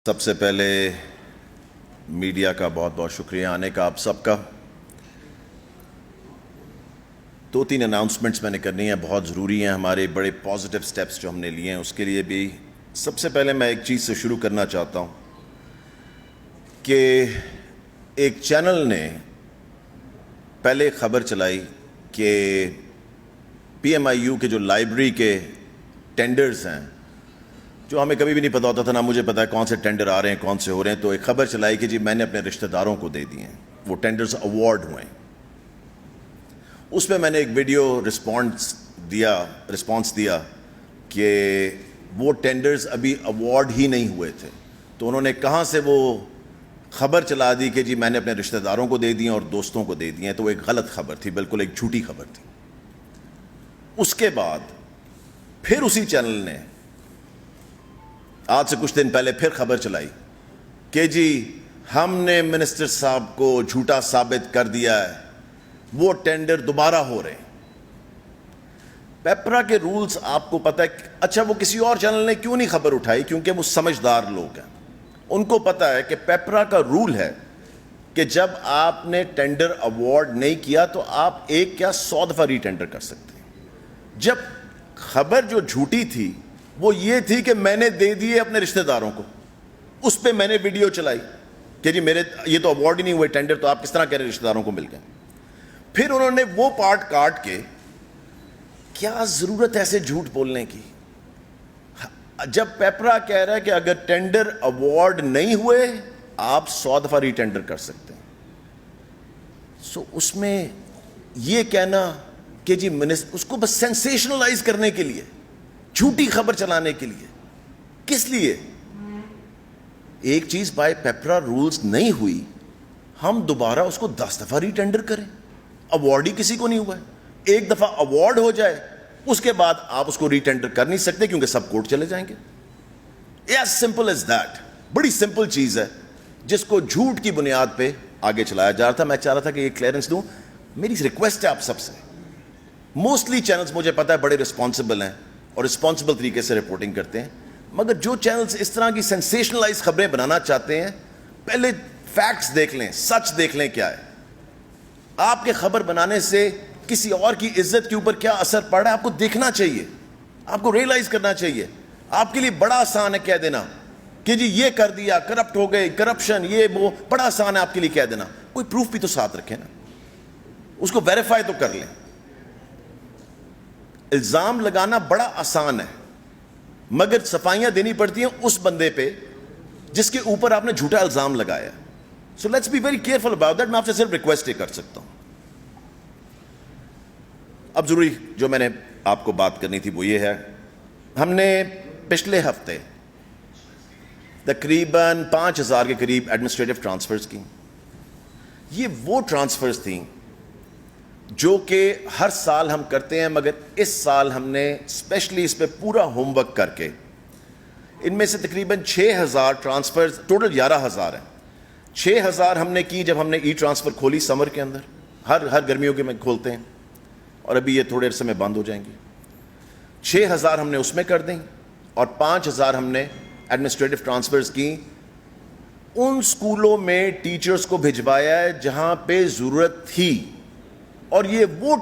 سب سے پہلے میڈیا کا بہت بہت شکریہ آنے کا آپ سب کا. 2-3 اناؤنسمنٹس میں نے کرنی ہیں, بہت ضروری ہیں, ہمارے بڑے پازیٹیو سٹیپس جو ہم نے لیے ہیں اس کے لیے بھی. سب سے پہلے میں ایک چیز سے شروع کرنا چاہتا ہوں کہ ایک چینل نے پہلے خبر چلائی کہ PMIU کے جو لائبریری کے ٹینڈرز ہیں, جو ہمیں کبھی بھی نہیں پتا ہوتا تھا, نہ مجھے پتا ہے کون سے ٹینڈر آ رہے ہیں کون سے ہو رہے ہیں, تو ایک خبر چلائی کہ جی میں نے اپنے رشتہ داروں کو دے دیے ہیں, وہ ٹینڈرز ایوارڈ ہوئے. اس میں نے ایک ویڈیو رسپانس دیا کہ وہ ٹینڈرز ابھی ایوارڈ ہی نہیں ہوئے تھے, تو انہوں نے کہاں سے وہ خبر چلا دی کہ جی میں نے اپنے رشتہ داروں کو دے دیے اور دوستوں کو دے دیے ہیں. تو وہ ایک غلط خبر تھی, بالکل ایک جھوٹی خبر تھی. اس کے بعد پھر اسی چینل نے آج سے کچھ دن پہلے پھر خبر چلائی کہ جی ہم نے منسٹر صاحب کو جھوٹا ثابت کر دیا ہے, وہ ٹینڈر دوبارہ ہو رہے ہیں. پیپرا کے رولز آپ کو پتہ ہے. اچھا وہ کسی اور چینل نے کیوں نہیں خبر اٹھائی؟ کیونکہ وہ سمجھدار لوگ ہیں, ان کو پتہ ہے کہ پیپرا کا رول ہے کہ جب آپ نے ٹینڈر ایوارڈ نہیں کیا تو آپ ایک کیا 100 دفعہ ری ٹینڈر کر سکتے ہیں. جب خبر جو جھوٹی تھی وہ یہ تھی کہ میں نے دے دیے اپنے رشتہ داروں کو, اس پہ میں نے ویڈیو چلائی کہ جی میرے یہ تو ایوارڈ ہی نہیں ہوئے ٹینڈر, تو آپ کس طرح کہہ رہے رشتہ داروں کو مل گئے. پھر انہوں نے وہ پارٹ کاٹ کے, کیا ضرورت ہے ایسے جھوٹ بولنے کی؟ جب پیپرا کہہ رہا ہے کہ اگر ٹینڈر ایوارڈ نہیں ہوئے آپ 100 دفعہ ری ٹینڈر کر سکتے ہیں, سو اس میں یہ کہنا کہ جی اس کو بس سینسیشنلائز کرنے کے لیے, جھوٹی خبر چلانے کے لیے, کس لیے؟ ایک چیز بائی پیپرا رولز نہیں ہوئی, ہم دوبارہ اس کو 10 دفعہ ری ٹینڈر کریں؟ ایوارڈ ہی کسی کو نہیں ہوا ہے. ایک دفعہ ایوارڈ ہو جائے اس کے بعد آپ اس کو ری ٹینڈر کر نہیں سکتے کیونکہ سب کورٹ چلے جائیں گے. As simple as that. بڑی سمپل چیز ہے جس کو جھوٹ کی بنیاد پہ آگے چلایا جا رہا تھا. میں چاہ رہا تھا کہ یہ کلیئرنس دوں. میری ریکویسٹ ہے آپ سب سے, موسٹلی چینلز مجھے پتا ہے بڑے رسپانسبل ہیں اور رسپانسبل طریقے سے رپورٹنگ کرتے ہیں, مگر جو چینلز اس طرح کی سینسیشنلائز خبریں بنانا چاہتے ہیں, پہلے فیکٹس دیکھ لیں, سچ دیکھ لیں کیا ہے. آپ کے خبر بنانے سے کسی اور کی عزت کے اوپر کیا اثر پڑ رہا ہے آپ کو دیکھنا چاہیے, آپ کو ریئلائز کرنا چاہیے. آپ کے لیے بڑا آسان ہے کہہ دینا کہ جی یہ کر دیا, کرپٹ ہو گئے, کرپشن, یہ وہ, بڑا آسان ہے آپ کے لیے کہہ دینا. کوئی پروف بھی تو ساتھ رکھیں نا, اس کو ویریفائی تو کر لیں. الزام لگانا بڑا آسان ہے مگر صفائیاں دینی پڑتی ہیں اس بندے پہ جس کے اوپر آپ نے جھوٹا الزام لگایا. So let's be very careful about that. میں آپ سے صرف ریکویسٹ ہی کر سکتا ہوں. اب ضروری جو میں نے آپ کو بات کرنی تھی وہ یہ ہے, ہم نے پچھلے ہفتے تقریباً 5000 کے قریب ایڈمنسٹریٹو ٹرانسفرز کی. یہ وہ ٹرانسفرز تھیں جو کہ ہر سال ہم کرتے ہیں, مگر اس سال ہم نے اسپیشلی اس پہ پورا ہوم ورک کر کے ان میں سے تقریباً 6000 ٹرانسفرز, ٹوٹل 11000 ہیں. 6000 ہم نے کی جب ہم نے ای ٹرانسفر کھولی سمر کے اندر, ہر گرمیوں کے میں کھولتے ہیں اور ابھی یہ تھوڑے عرصے میں بند ہو جائیں گی. 6000 ہم نے اس میں کر دیں اور 5000 ہم نے ایڈمنسٹریٹو ٹرانسفرز کی. ان سکولوں میں ٹیچرز کو بھجوایا ہے جہاں پہ ضرورت تھی, اور یہ وہ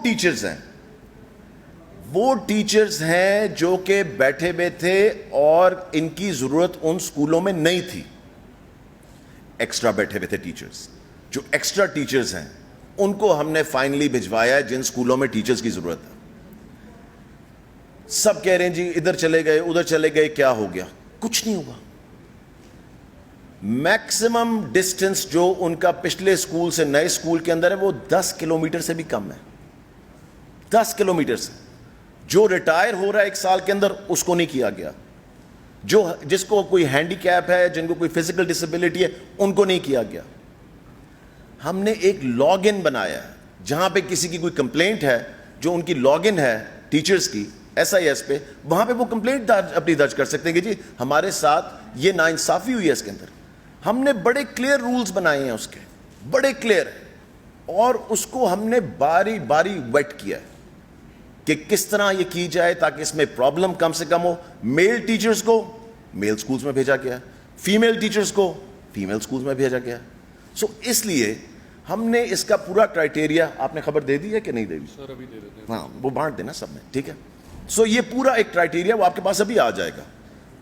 ٹیچرز ہیں جو کہ بیٹھے ہوئے تھے اور ان کی ضرورت ان سکولوں میں نہیں تھی. ایکسٹرا بیٹھے ہوئے تھے ٹیچرز, جو ایکسٹرا ٹیچرز ہیں ان کو ہم نے فائنلی بھجوایا ہے جن سکولوں میں ٹیچرز کی ضرورت ہے. سب کہہ رہے ہیں جی ادھر چلے گئے ادھر چلے گئے, کیا ہو گیا؟ کچھ نہیں ہوا. میکسیمم ڈسٹنس جو ان کا پچھلے سکول سے نئے سکول کے اندر ہے وہ 10 کلومیٹر سے بھی کم ہے. 10 کلومیٹر سے. جو ریٹائر ہو رہا ہے 1 سال کے اندر اس کو نہیں کیا گیا, جس کو کوئی ہینڈی کیپ ہے, جن کو کوئی فزیکل ڈسیبلٹی ہے, ان کو نہیں کیا گیا. ہم نے ایک لاگ ان بنایا ہے جہاں پہ کسی کی کوئی کمپلینٹ ہے, جو ان کی لاگ ان ہے ٹیچرز کی SIS پہ, وہاں پہ وہ کمپلینٹ اپنی درج کر سکتے ہیں کہ جی ہمارے ساتھ یہ ناانصافی ہوئی ہے. اس کے اندر ہم نے بڑے کلیئر رولز بنائے ہیں, اس کے بڑے کلیئر, اور اس کو ہم نے باری باری ویٹ کیا کہ کس طرح یہ کی جائے تاکہ اس میں پرابلم کم سے کم ہو. میل ٹیچرز کو میل سکولز میں بھیجا گیا, فیمیل ٹیچرز کو فیمیل اسکولز میں بھیجا گیا. سو اس لیے ہم نے اس کا پورا کرائٹیریا, آپ نے خبر دے دی ہے کہ نہیں دے دی؟ سر ابھی دے دیتے ہیں. ہاں وہ بانٹ دینا سب میں, ٹھیک ہے. سو یہ پورا ایک کرائٹیریا وہ آپ کے پاس ابھی آ جائے گا,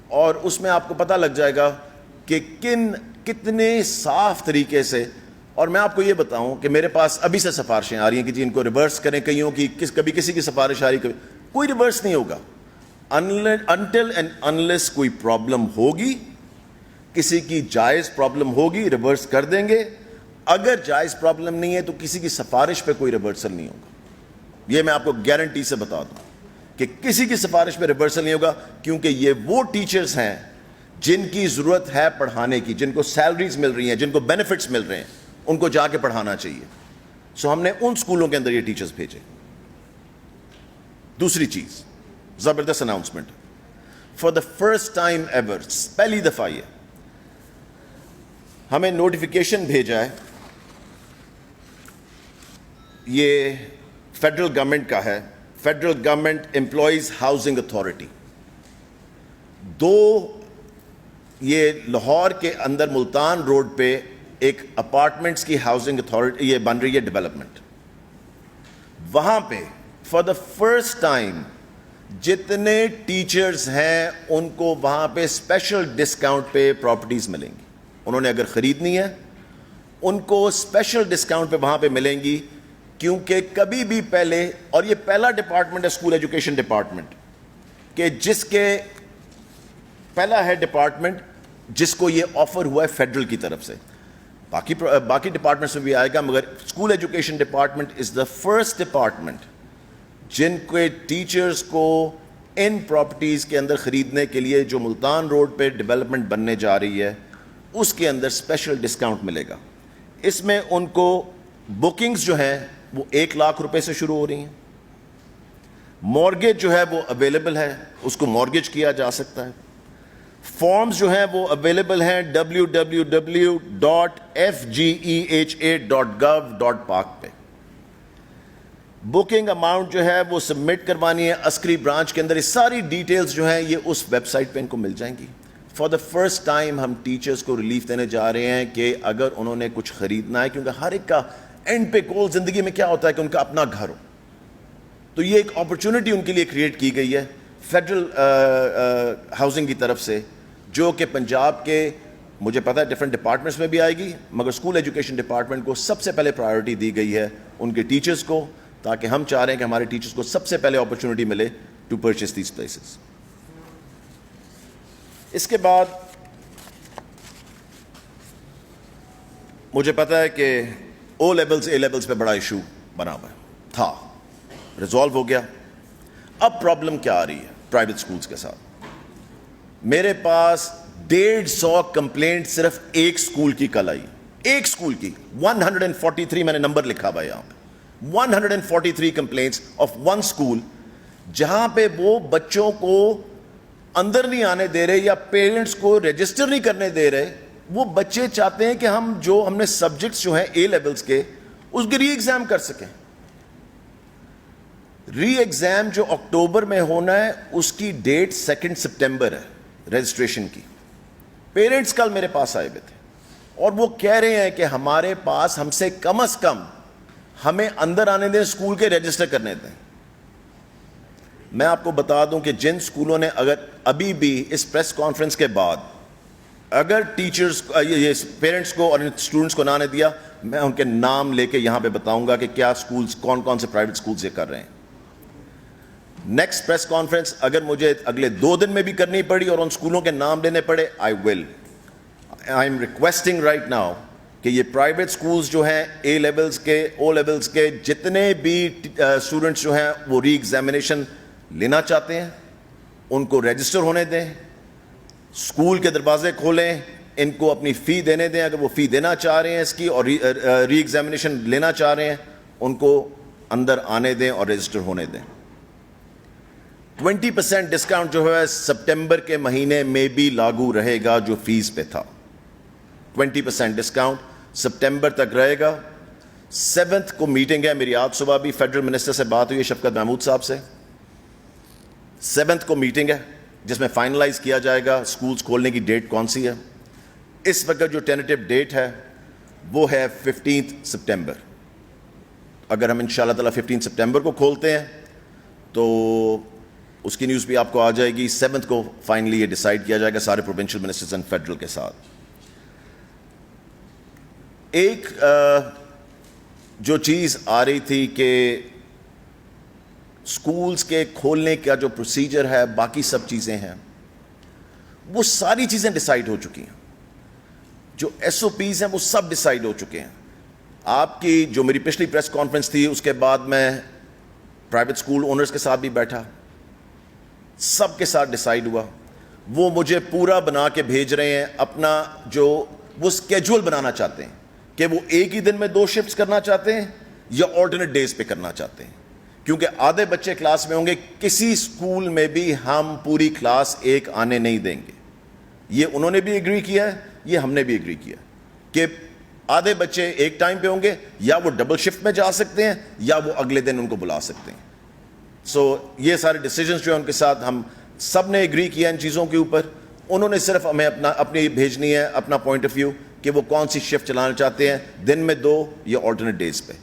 اور اس میں آپ کو پتہ لگ جائے گا کہ کتنے صاف طریقے سے. اور میں آپ کو یہ بتاؤں کہ میرے پاس ابھی سے سفارشیں آ رہی ہیں کہ جی ان کو ریورس کریں, کئیوں کی کبھی کسی کی سفارش آ رہی, کبھی کوئی ریورس نہیں ہوگا انٹل اینڈ انلیس کوئی پرابلم ہوگی, کسی کی جائز پرابلم ہوگی, ریورس کر دیں گے. اگر جائز پرابلم نہیں ہے تو کسی کی سفارش پہ کوئی ریورسل نہیں ہوگا. یہ میں آپ کو گارنٹی سے بتا دوں کہ کسی کی سفارش پہ ریورسل نہیں ہوگا, کیونکہ یہ وہ ٹیچرز ہیں جن کی ضرورت ہے پڑھانے کی, جن کو سیلریز مل رہی ہیں, جن کو بینیفٹس مل رہے ہیں, ان کو جا کے پڑھانا چاہیے. سو ہم نے ان اسکولوں کے اندر یہ ٹیچرز بھیجے. دوسری چیز, زبردست announcement, for the first time ever, پہلی دفعہ یہ ہمیں نوٹیفیکیشن بھیجا ہے, یہ فیڈرل گورنمنٹ کا ہے, federal government employees housing authority. یہ لاہور کے اندر ملتان روڈ پہ ایک اپارٹمنٹس کی ہاؤسنگ اتھارٹی یہ بن رہی ہے, ڈیولپمنٹ. وہاں پہ فار دا فرسٹ ٹائم جتنے ٹیچرز ہیں ان کو وہاں پہ اسپیشل ڈسکاؤنٹ پہ پراپرٹیز ملیں گی. انہوں نے اگر خریدنی ہے ان کو اسپیشل ڈسکاؤنٹ پہ وہاں پہ ملیں گی, کیونکہ کبھی بھی پہلے, اور یہ پہلا ڈپارٹمنٹ ہے اسکول ایجوکیشن ڈپارٹمنٹ کہ جس کے پہلا ہے ڈپارٹمنٹ جس کو یہ آفر ہوا ہے فیڈرل کی طرف سے. باقی ڈپارٹمنٹس میں بھی آئے گا, مگر school education department is the first department جن کے ٹیچرز کو ان پراپرٹیز کے اندر خریدنے کے لیے جو ملتان روڈ پہ ڈیولپمنٹ بننے جا رہی ہے اس کے اندر اسپیشل ڈسکاؤنٹ ملے گا. اس میں ان کو بکنگز جو ہیں وہ 1 لاکھ روپے سے شروع ہو رہی ہیں. مورگیج جو ہے وہ اویلیبل ہے, اس کو مورگیج کیا جا سکتا ہے. فارمز جو ہیں وہ اویلیبل ہیں www.fgeha.gov.pak پہ. بکنگ اماؤنٹ جو ہے وہ سبمٹ کروانی ہے عسکری برانچ کے اندر. یہ ساری ڈیٹیلز جو ہیں یہ اس ویب سائٹ پہ ان کو مل جائیں گی. فار دا فرسٹ ٹائم ہم ٹیچرز کو ریلیف دینے جا رہے ہیں کہ اگر انہوں نے کچھ خریدنا ہے, کیونکہ ہر ایک کا اینڈ پہ گول زندگی میں کیا ہوتا ہے کہ ان کا اپنا گھر ہو, تو یہ ایک اپرچونٹی ان کے لیے کریٹ کی گئی ہے فیڈرل ہاؤسنگ کی طرف سے, جو کہ پنجاب کے مجھے پتا ہے ڈفرینٹ ڈپارٹمنٹس میں بھی آئے گی, مگر اسکول ایجوکیشن ڈپارٹمنٹ کو سب سے پہلے پرائیورٹی دی گئی ہے ان کے ٹیچرز کو, تاکہ ہم چاہ رہے ہیں کہ ہمارے ٹیچرز کو سب سے پہلے اپرچونٹی ملے ٹو پرچیز دیز پلیسز. اس کے بعد مجھے پتا ہے کہ او لیولز اے لیولز پہ بڑا ایشو بنا ہوا تھا, ریزالو ہو گیا. اب پرابلم کیا آ رہی ہے پرائیویٹ اسکولز کے ساتھ؟ میرے پاس 150 کمپلینٹ صرف ایک اسکول کی کل آئی, ایک اسکول کی 143, میں نے نمبر لکھا ہوا یہاں پہ, 143 کمپلینٹس آف ون اسکول, جہاں پہ وہ بچوں کو اندر نہیں آنے دے رہے یا پیرنٹس کو رجسٹر نہیں کرنے دے رہے. وہ بچے چاہتے ہیں کہ ہم نے سبجیکٹس جو ہیں اے لیولز کے اس کے ری ایگزام کر سکیں. ری ایگزام جو اکتوبر میں ہونا ہے اس کی ڈیٹ 2 سپٹمبر ہے رجسٹریشن کی. پیرنٹس کل میرے پاس آئے ہوئے تھے اور وہ کہہ رہے ہیں کہ ہمارے پاس ہم سے کم از کم ہمیں اندر آنے دیں, اسکول کے رجسٹر کرنے دیں. میں آپ کو بتا دوں کہ جن اسکولوں نے اگر ابھی بھی اس پریس کانفرنس کے بعد اگر ٹیچرز یہ پیرنٹس کو اور اسٹوڈنٹس کو نہ نے دیا, میں ان کے نام لے کے یہاں پہ بتاؤں گا کہ کیا اسکولز کون کون سے پرائیویٹ اسکولز یہ کر رہے ہیں. نیکسٹ پریس کانفرنس اگر مجھے اگلے 2 دن میں بھی کرنی پڑی اور ان اسکولوں کے نام لینے پڑے, I am requesting right now کہ یہ پرائیویٹ اسکولز جو ہیں اے لیولز کے او لیولز کے جتنے بھی اسٹوڈنٹس جو ہیں وہ ری ایگزامینیشن لینا چاہتے ہیں ان کو رجسٹر ہونے دیں, اسکول کے دروازے کھولیں, ان کو اپنی فی دینے دیں. اگر وہ فی دینا چاہ رہے ہیں اس کی اور ری ایگزامینیشن لینا چاہ رہے ہیں ان کو اندر آنے دیں اور رجسٹر ہونے دیں. 20% ڈسکاؤنٹ جو ہے سپٹمبر کے مہینے میں بھی لاگو رہے گا جو فیس پہ تھا. 20% ڈسکاؤنٹ سپٹمبر تک رہے گا. 7 کو میٹنگ ہے میری, آج صبح بھی فیڈرل منسٹر سے بات ہوئی ہے شفقت محمود صاحب سے. 7 کو میٹنگ ہے جس میں فائنلائز کیا جائے گا اسکولز کھولنے کی ڈیٹ کون سی ہے. اس وقت جو ٹینیٹیو ڈیٹ ہے وہ ہے 15 سپٹمبر. اگر ہم انشاءاللہ تعالیٰ 15 سپٹمبر کو کھولتے ہیں تو اس کی نیوز بھی آپ کو آ جائے گی. 7 کو فائنلی یہ ڈیسائیڈ کیا جائے گا سارے پروونشل منسٹرز اینڈ فیڈرل کے ساتھ. ایک جو چیز آ رہی تھی کہ سکولز کے کھولنے کا جو پروسیجر ہے باقی سب چیزیں ہیں وہ ساری چیزیں ڈیسائیڈ ہو چکی ہیں. جو ایس او پیز ہیں وہ سب ڈیسائیڈ ہو چکے ہیں. آپ کی جو میری پچھلی پریس کانفرنس تھی اس کے بعد میں پرائیویٹ اسکول اونرز کے ساتھ بھی بیٹھا, سب کے ساتھ ڈیسائیڈ ہوا. وہ مجھے پورا بنا کے بھیج رہے ہیں اپنا جو وہ اسکیجول بنانا چاہتے ہیں کہ وہ ایک ہی دن میں 2 شفٹس کرنا چاہتے ہیں یا آلٹرنیٹ ڈیز پہ کرنا چاہتے ہیں, کیونکہ آدھے بچے کلاس میں ہوں گے. کسی اسکول میں بھی ہم پوری کلاس ایک آنے نہیں دیں گے. یہ انہوں نے بھی ایگری کیا ہے, یہ ہم نے بھی ایگری کیا کہ آدھے بچے ایک ٹائم پہ ہوں گے, یا وہ ڈبل شفٹ میں جا سکتے ہیں یا وہ اگلے دن ان کو بلا سکتے ہیں. سو یہ سارے ڈیسیجنز جو ہیں ان کے ساتھ ہم سب نے ایگری کیا ان چیزوں کے اوپر. انہوں نے صرف ہمیں اپنی بھیجنی ہے اپنا پوائنٹ آف ویو کہ وہ کون سی شفٹ چلانا چاہتے ہیں, دن میں 2 یا آلٹرنیٹ ڈیز پہ.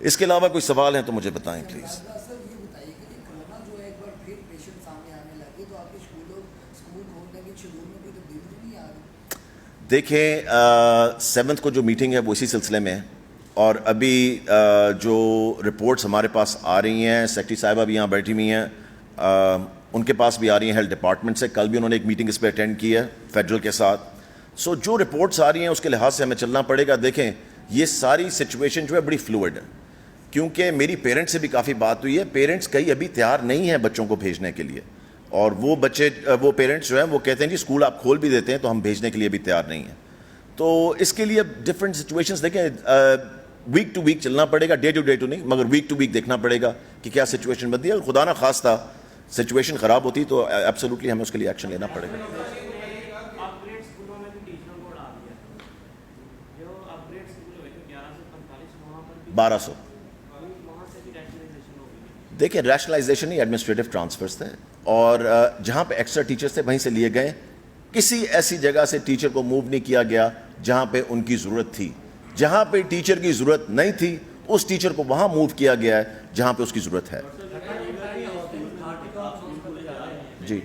اس کے علاوہ کوئی سوال ہیں تو مجھے بتائیں پلیز. دیکھیں 7 کو جو میٹنگ ہے وہ اسی سلسلے میں ہے, اور ابھی جو رپورٹس ہمارے پاس آ رہی ہیں, سیکرٹری صاحبہ بھی یہاں بیٹھی ہوئی ہیں, ان کے پاس بھی آ رہی ہیں ہیلتھ ڈپارٹمنٹ سے. کل بھی انہوں نے ایک میٹنگ اس پہ اٹینڈ کی ہے فیڈرل کے ساتھ. سو جو رپورٹس آ رہی ہیں اس کے لحاظ سے ہمیں چلنا پڑے گا. دیکھیں یہ ساری سچویشن جو ہے بڑی فلوئڈ ہے, کیونکہ میری پیرنٹس سے بھی کافی بات ہوئی ہے. پیرنٹس کئی ابھی تیار نہیں ہیں بچوں کو بھیجنے کے لیے, اور وہ پیرنٹس جو ہیں وہ کہتے ہیں جی اسکول آپ کھول بھی دیتے ہیں تو ہم بھیجنے کے لیے بھی تیار نہیں ہیں. تو اس کے لیے ڈفرینٹ سچویشنس دیکھیں, ویک ٹو ویک چلنا پڑے گا, ڈے ٹو ڈے ٹو نہیں, مگر ویک ٹو ویک دیکھنا پڑے گا کہ کیا سچویشن بنتی ہے. خدا نہ خواستہ سچویشن خراب ہوتی تو ایبسولوٹلی ہمیں اس کے لیے ایکشن لینا پڑے گا. 1200 دیکھیں ریشنلائزیشن نہیں, ایڈمنسٹریٹو ٹرانسفرز تھے, اور جہاں پہ ایکسٹرا ٹیچرز تھے وہیں سے لیے گئے. کسی ایسی جگہ سے ٹیچر کو موو نہیں کیا گیا جہاں پہ ان کی ضرورت تھی. جہاں پہ ٹیچر کی ضرورت نہیں تھی اس ٹیچر کو وہاں موو کیا گیا ہے جہاں پہ اس کی ضرورت ہے. جی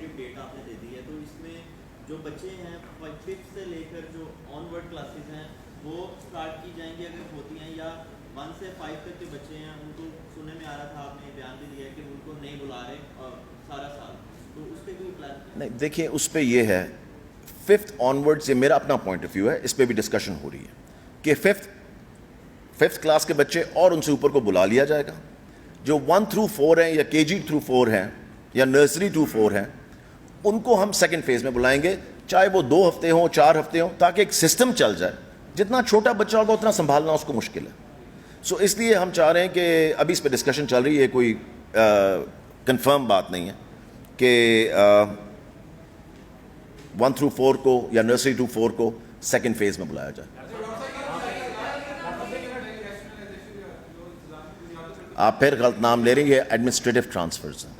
جو بچے ہیں 5th سے لے کر جو آن ورڈ کلاسز ہیں وہ سٹارٹ کی جائیں گی اگر ہوتی ہیں, یا 1 سے 5 تک کے بچے ہیں ان کو سننے میں آ رہا تھا, آپ نے بیان بھی دیا ہے کہ ان کو نہیں بلا رہے اور سارا سال, تو اس پہ کوئی پلان نہیں. دیکھیں اس پہ یہ ہے 5th آنورڈ, یہ میرا اپنا پوائنٹ آف ویو ہے, اس پہ بھی ڈسکشن ہو رہی ہے کہ 5th کلاس کے بچے اور ان سے اوپر کو بلا لیا جائے گا. جو 1 through 4 ہیں یا KG through 4 ہیں یا نرسری ٹو 4 ہیں ان کو ہم سیکنڈ فیز میں بلائیں گے, چاہے وہ 2 ہفتے ہوں 4 ہفتے ہوں, تاکہ ایک سسٹم چل جائے. جتنا چھوٹا بچہ ہوگا اتنا سنبھالنا اس کو مشکل ہے. سو اس لیے ہم چاہ رہے ہیں کہ ابھی اس پہ ڈسکشن چل رہی ہے, کوئی کنفرم بات نہیں ہے کہ 1 through 4 کو یا نرسری ٹو 4 کو سیکنڈ فیز میں بلایا جائے. آپ پھر غلط نام لے رہے ہیں, یہ ایڈمنسٹریٹو ٹرانسفرز ہیں.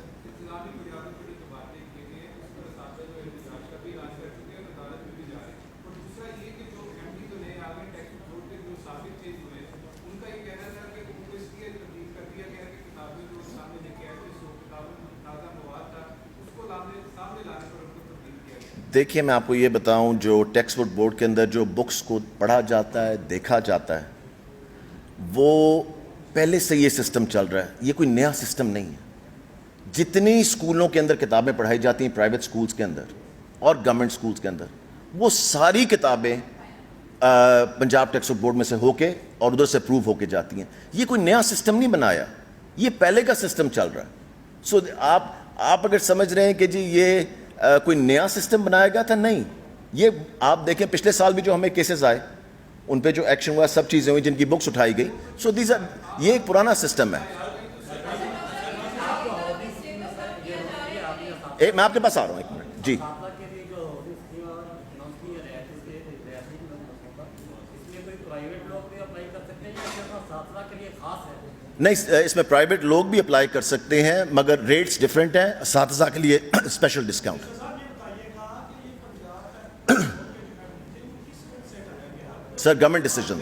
دیکھیے میں آپ کو یہ بتاؤں, جو ٹیکسٹ بک بورڈ کے اندر جو بکس کو پڑھا جاتا ہے دیکھا جاتا ہے وہ پہلے سے یہ سسٹم چل رہا ہے, یہ کوئی نیا سسٹم نہیں ہے. جتنی اسکولوں کے اندر کتابیں پڑھائی جاتی ہیں پرائیویٹ اسکولز کے اندر اور گورنمنٹ اسکولز کے اندر, وہ ساری کتابیں پنجاب ٹیکسٹ بک بورڈ میں سے ہو کے اور ادھر سے اپروو ہو کے جاتی ہیں. یہ کوئی نیا سسٹم نہیں بنایا, یہ پہلے کا سسٹم چل رہا ہے. سو آپ اگر سمجھ رہے ہیں کہ جی یہ کوئی نیا سسٹم بنایا گیا تھا, نہیں. یہ آپ دیکھیں پچھلے سال بھی جو ہمیں کیسز آئے ان پہ جو ایکشن ہوا, سب چیزیں ہوئی جن کی بکس اٹھائی گئی. سو یہ ایک پرانا سسٹم ہے. میں آپ کے پاس آ رہا ہوں, ایک منٹ. جی نہیں, اس میں پرائیویٹ لوگ بھی اپلائی کر سکتے ہیں مگر ریٹس ڈفرینٹ ہیں. اساتذہ کے لیے special discount. Sir, government decision.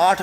8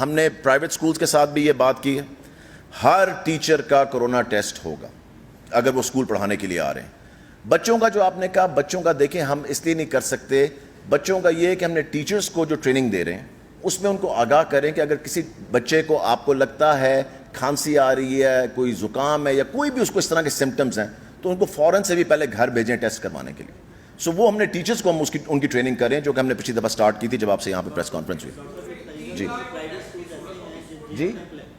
ہم نے پرائیویٹ سکولز کے ساتھ بھی یہ بات کی ہے, ہر ٹیچر کا کرونا ٹیسٹ ہوگا اگر وہ سکول پڑھانے کے لیے آ رہے ہیں. بچوں کا جو آپ نے کہا, بچوں کا دیکھیں ہم اس لیے نہیں کر سکتے, بچوں کا یہ ہے کہ ہم نے ٹیچرز کو جو ٹریننگ دے رہے ہیں اس میں ان کو آگاہ کریں کہ اگر کسی بچے کو آپ کو لگتا ہے کھانسی آ رہی ہے, کوئی زکام ہے یا کوئی بھی اس کو اس طرح کے سمٹمز ہیں, تو ان کو فوراً سے بھی پہلے گھر بھیجیں ٹیسٹ کروانے کے لیے. سو وہ ہم نے ٹیچرز کو ہم ان کی ٹریننگ کریں, جو کہ ہم نے پچھلی دفعہ سٹارٹ کی تھی جب آپ سے یہاں پہ پریس کانفرنس ہوئی. جی جی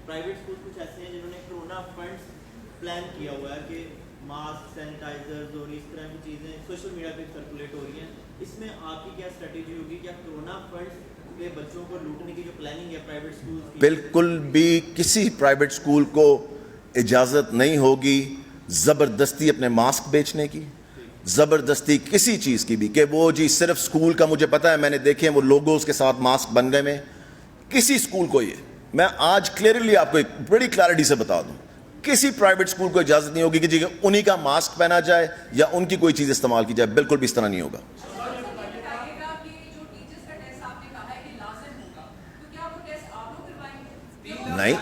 پرائیویٹ اسکول کچھ ایسے ہیں جنہوں نے کرونا فنڈز پلان کیا ہوا ہے کہ ماسک, سینیٹائزرز اور اس طرح کی چیزیں سوشل میڈیا پہ سرکولیٹ ہو رہی ہیں, اس میں آپ کی کیا اسٹریٹجی ہوگی؟ کیا کرونا فنڈز کے بچوں کو لوٹنے کی جو پلاننگ ہے پرائیویٹ اسکولز کی؟ بالکل بھی کسی پرائیویٹ اسکول کو اجازت نہیں ہوگی زبردستی اپنے ماسک بیچنے کی, زبردستی کسی چیز کی بھی, کہ وہ جی صرف اسکول کا, مجھے پتا ہے میں نے دیکھے وہ لوگوز کے ساتھ ماسک بن گئے میں, کسی اسکول کو یہ میں آج کلیئرلی آپ کو ایک بڑی کلیئرٹی سے بتا دوں, کسی پرائیویٹ اسکول کو اجازت نہیں ہوگی کہ جی انہی کا ماسک پہنا جائے یا ان کی کوئی چیز استعمال کی جائے, بالکل بھی اس طرح نہیں ہوگا. نہیں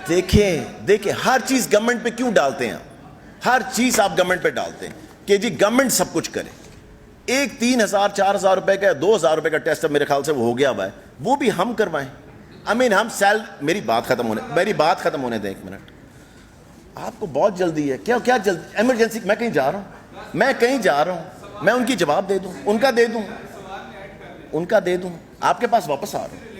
دیکھیں ہر چیز گورنمنٹ پہ کیوں ڈالتے ہیں, ہر چیز آپ گورنمنٹ پہ ڈالتے ہیں کہ جی گورنمنٹ سب کچھ کرے. ایک 3,000 4,000 روپے کا 2,000 روپے کا ٹیسٹ میرے خیال سے وہ ہو گیا ہوا ہے, وہ بھی ہم کروائیں. ہم میری بات ختم ہونے دیں ایک منٹ. آپ کو بہت جلدی ہے کیا جلدی, ایمرجنسی, میں کہیں جا رہا ہوں, میں ان کی جواب دے دوں, ان کا دے دوں, آپ کے پاس واپس آ رہا ہوں.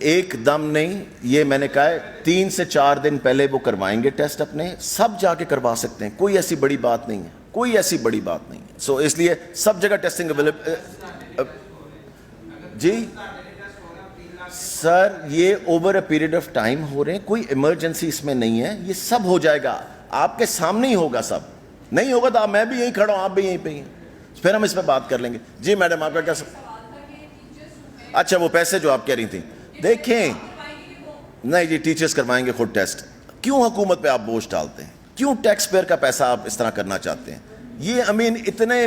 ایک دم نہیں, یہ میں نے کہا ہے 3 سے 4 دن پہلے وہ کروائیں گے ٹیسٹ اپنے, سب جا کے کروا سکتے ہیں, کوئی ایسی بڑی بات نہیں ہے, سو اس لیے سب جگہ ٹیسٹنگ اویلیبل. جی سر یہ over a period of time ہو رہے ہیں, کوئی ایمرجنسی اس میں نہیں ہے, یہ سب ہو جائے گا آپ کے سامنے ہی ہوگا, سب نہیں ہوگا تو میں بھی یہیں کھڑا ہوں, آپ بھی یہیں پہ ہی, پھر ہم اس پہ بات کر لیں گے. جی میڈم آپ کا کیا اچھا وہ پیسے جو آپ کہہ رہی تھیں, دیکھیں نہیں جی ٹیچرز کروائیں گے خود ٹیسٹ, کیوں حکومت پہ آپ بوجھ ڈالتے ہیں, کیوں ٹیکس پیئر کا پیسہ آپ اس طرح کرنا چاہتے ہیں؟ یہ اتنے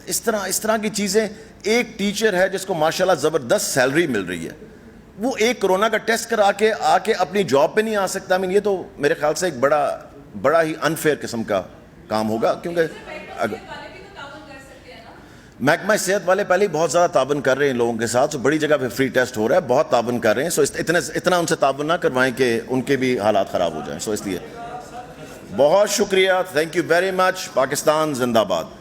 اس طرح کی چیزیں, ایک ٹیچر ہے جس کو ماشاءاللہ زبردست سیلری مل رہی ہے, وہ ایک کرونا کا ٹیسٹ کرا کے آ کے اپنی جاب پہ نہیں آ سکتا. یہ تو میرے خیال سے ایک بڑا ہی انفیئر قسم کا کام ہوگا, کیونکہ محکمہ صحت والے پہلے ہی بہت زیادہ تعاون کر رہے ہیں لوگوں کے ساتھ, سو بڑی جگہ پہ فری ٹیسٹ ہو رہا ہے, بہت تعاون کر رہے ہیں, سو اتنا ان سے تعاون نہ کروائیں کہ ان کے بھی حالات خراب ہو جائیں. سو اس لیے بہت شکریہ, thank you very much. Pakistan زندہ باد.